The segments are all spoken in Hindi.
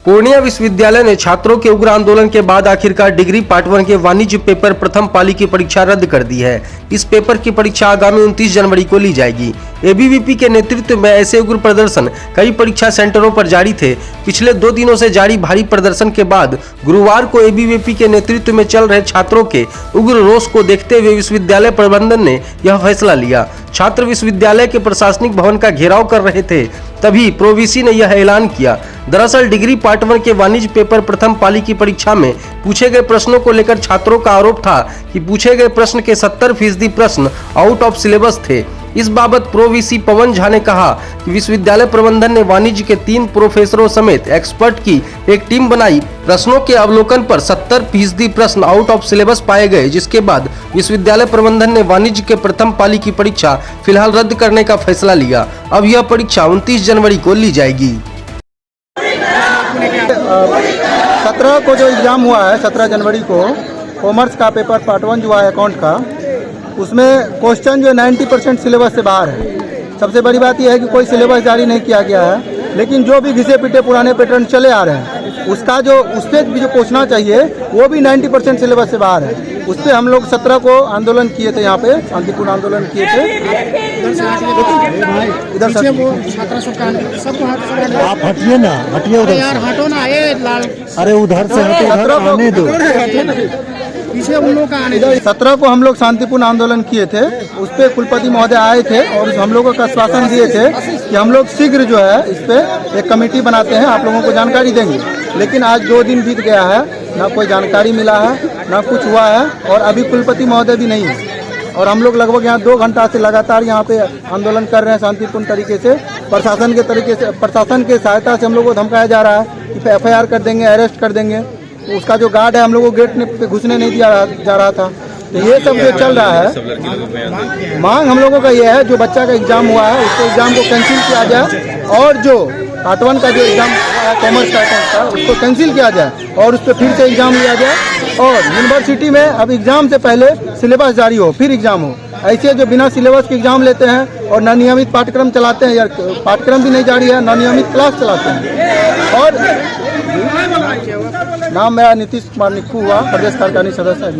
पूर्णिया विश्वविद्यालय ने छात्रों के उग्र आंदोलन के बाद आखिरकार डिग्री पार्ट 1 के वाणिज्य पेपर प्रथम पाली की परीक्षा रद्द कर दी है। इस पेपर की परीक्षा आगामी 29 जनवरी को ली जाएगी। एबीवीपी के नेतृत्व में ऐसे उग्र प्रदर्शन कई परीक्षा सेंटरों पर जारी थे। पिछले 2 दिनों से जारी भारी प्रदर्शन के बाद गुरुवार को एबीवीपी के नेतृत्व में चल रहे छात्रों के उग्र रोष को देखते हुए विश्वविद्यालय प्रबंधन ने यह फैसला लिया। छात्र विश्वविद्यालय के प्रशासनिक भवन का घेराव कर रहे थे, तभी प्रोवीसी ने यह ऐलान किया। दरअसल डिग्री पार्ट 1 के वाणिज्य पेपर प्रथम पाली की परीक्षा में पूछे गए प्रश्नों को लेकर छात्रों का आरोप था कि पूछे गए प्रश्न के 70% प्रश्न आउट ऑफ सिलेबस थे। इस बाबत प्रोवीसी पवन झा ने कहा कि विश्वविद्यालय प्रबंधन ने वाणिज्य के 3 प्रोफेसरों समेत एक्सपर्ट की एक टीम बनाई। प्रश्नों के अवलोकन पर 70% प्रश्न आउट ऑफ सिलेबस पाए गए, जिसके बाद विश्वविद्यालय प्रबंधन ने वाणिज्य के प्रथम पाली की परीक्षा फिलहाल रद्द करने का फैसला लिया। अब यह परीक्षा 29 जनवरी को ली जाएगी। 17 को जो एग्ज़ाम हुआ है 17 जनवरी को कॉमर्स का पेपर पार्ट 1 जो है अकाउंट का, उसमें क्वेश्चन जो 90% सिलेबस से बाहर है। सबसे बड़ी बात यह है कि कोई सिलेबस जारी नहीं किया गया है, लेकिन जो भी घिसे पिटे पुराने पैटर्न चले आ रहे हैं उसका जो उस पर भी जो पूछना चाहिए वो भी 90% सिलेबस से बाहर है। उस पर हम लोग 17 को आंदोलन किए थे, यहाँ पे शांतिपूर्ण आंदोलन किए थे। इधर आप हटिए ना, हटिए उधर यार, हटो ना, ये लाल, अरे उधर से हटो, उधर आने दो, पीछे उन लोग का आने दो। 17 को हम लोग शांतिपूर्ण आंदोलन किए थे, उस पर कुलपति महोदय आए थे और हम लोगों का आश्वासन दिए थे कि हम लोग शीघ्र जो है इस पे एक कमेटी बनाते हैं, आप लोगों को जानकारी देंगे। लेकिन आज 2 दिन बीत गया है, ना कोई जानकारी मिला है, ना कुछ हुआ है, और अभी कुलपति महोदय भी नहीं है। और हम लोग लगभग यहाँ 2 घंटा से लगातार यहाँ पे आंदोलन कर रहे हैं शांतिपूर्ण तरीके से। प्रशासन के सहायता से हम लोग को धमकाया जा रहा है कि FIR कर देंगे, अरेस्ट कर देंगे। उसका जो गार्ड है हम लोग को गेट पे घुसने नहीं दिया जा रहा था। तो ये सब जो चल रहा है, मांग हम लोगों का ये है, जो बच्चा का एग्जाम हुआ है उसको एग्जाम को कैंसिल किया जाए, और जो पार्ट 1 का जो एग्जाम कॉमर्स का उसको कैंसिल किया जाए और उस पर फिर से एग्जाम लिया जाए। और यूनिवर्सिटी में अब एग्जाम से पहले सिलेबस जारी हो, फिर एग्जाम हो। ऐसे जो बिना सिलेबस के एग्जाम लेते हैं और नियमित पाठ्यक्रम चलाते हैं, या पाठ्यक्रम भी नहीं जारी है, नियमित क्लास चलाते हैं। और नाम मेरा नीतीश कुमार निक्कू हुआ, प्रदेश कार्यकारिणी सदस्य है।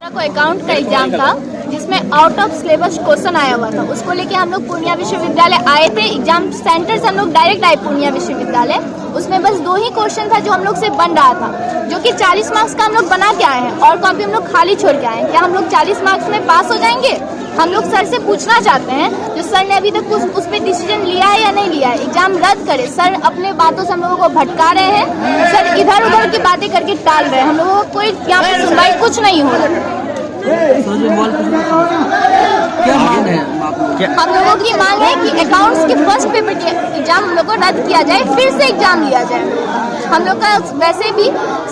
को अकाउंट का एग्जाम था जिसमें आउट ऑफ सिलेबस क्वेश्चन आया हुआ था, उसको लेके हम लोग पूर्णिया विश्वविद्यालय आए थे। एग्जाम सेंटर से हम लोग डायरेक्ट आए पूर्णिया विश्वविद्यालय। उसमें बस 2 ही क्वेश्चन था जो हम लोग से बन रहा था, जो कि 40 मार्क्स का हम लोग बना के आए हैं और कॉपी हम लोग खाली छोड़ के आए हैं। क्या हम लोग 40 मार्क्स में पास हो जाएंगे? हम लोग सर से पूछना चाहते हैं, जो सर ने अभी तक उस पर डिसीजन लिया है या नहीं लिया है। एग्जाम रद्द करे। सर अपने बातों से हम लोगों को भटका रहे हैं, सर इधर उधर की बातें करके टाल रहे हैं। हम लोगों को कोई यहाँ पे सुनवाई कुछ नहीं हो रहा। क्या मांग है? हम लोगों की मांग है कि अकाउंट्स के फर्स्ट पेपर के एग्जाम हम लोग को रद्द किया जाए, फिर से एग्जाम लिया जाए। हम लोग का वैसे भी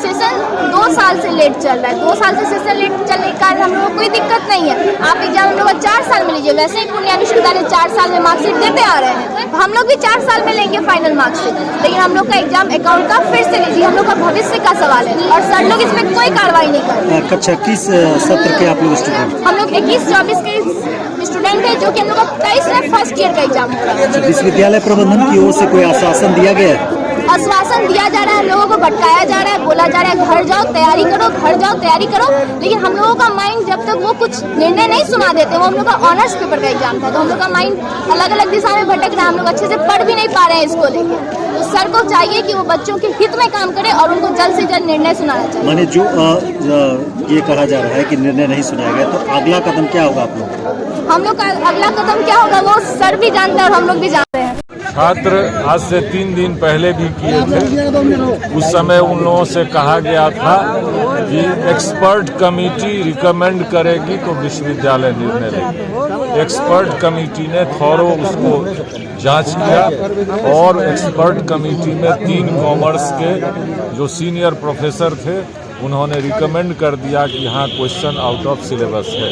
सेशन 2 साल से लेट चल रहा है। 2 साल से सेशन लेट चलने के कारण हम लोगों को कोई दिक्कत नहीं है। आप एग्जाम हम लोग 4 साल में लीजिए। वैसे ही पूर्णिया विश्वविद्यालय 4 साल में मार्कशीट देते आ रहे हैं, हम लोग भी 4 साल में लेंगे फाइनल मार्कशीट। लेकिन हम लोग का एग्जाम अकाउंट का फिर से लीजिए। हम लोग का भविष्य का सवाल है और सर लोग इसमें कोई कार्रवाई नहीं कर रहे। कक्षा किस सत्र के आप लोग स्टूडेंट? हम लोग 21-24 के स्टूडेंट है, जो कि हम लोग का 23 में फर्स्ट ईयर का एग्जाम हो रहा है। विश्वविद्यालय प्रबंधन की ओर से कोई आश्वासन दिया गया है? आश्वासन दिया जा रहा है, लोगों को भटकाया जा रहा है, बोला जा रहा है घर जाओ तैयारी करो, घर जाओ तैयारी करो। लेकिन हम लोगों का माइंड जब तक वो कुछ निर्णय नहीं सुना देते, वो हम लोग का ऑनर्स पेपर का एग्जाम था, तो हम लोग का माइंड अलग अलग दिशा में भटक रहा है। हम लोग अच्छे से पढ़ भी नहीं पा रहे हैं इसको लेकर। तो सर को चाहिए कि वो बच्चों के हित में काम करे और उनको जल्द से जल्द निर्णय सुनाना चाहिए। माने जो ये कहा जा रहा है कि निर्णय नहीं सुनाया गया, तो अगला कदम क्या होगा आप लोग? हम लोग का अगला कदम क्या होगा वो सर भी जानते हैं और हम लोग भी जानते हैं। छात्र आज से 3 दिन पहले भी किए थे। उस समय उन लोगों से कहा गया था कि एक्सपर्ट कमेटी रिकमेंड करेगी तो विश्वविद्यालय निर्णय लेगी। एक्सपर्ट कमेटी ने थॉरो उसको जांच किया और एक्सपर्ट कमेटी में 3 कॉमर्स के जो सीनियर प्रोफेसर थे, उन्होंने रिकमेंड कर दिया कि हाँ क्वेश्चन आउट ऑफ सिलेबस है।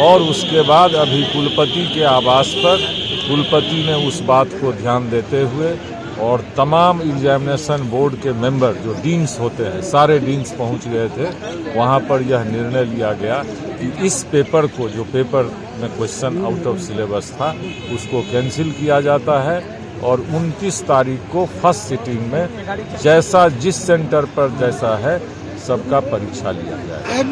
और उसके बाद अभी कुलपति के आवास पर कुलपति ने उस बात को ध्यान देते हुए और तमाम एग्जामिनेशन बोर्ड के मेंबर जो डीन्स होते हैं, सारे डीन्स पहुंच गए थे। वहां पर यह निर्णय लिया गया कि इस पेपर को, जो पेपर में क्वेश्चन आउट ऑफ सिलेबस था, उसको कैंसिल किया जाता है और 29 तारीख को फर्स्ट सिटिंग में जैसा जिस सेंटर पर जैसा है सबका परीक्षा लिया जाएगा।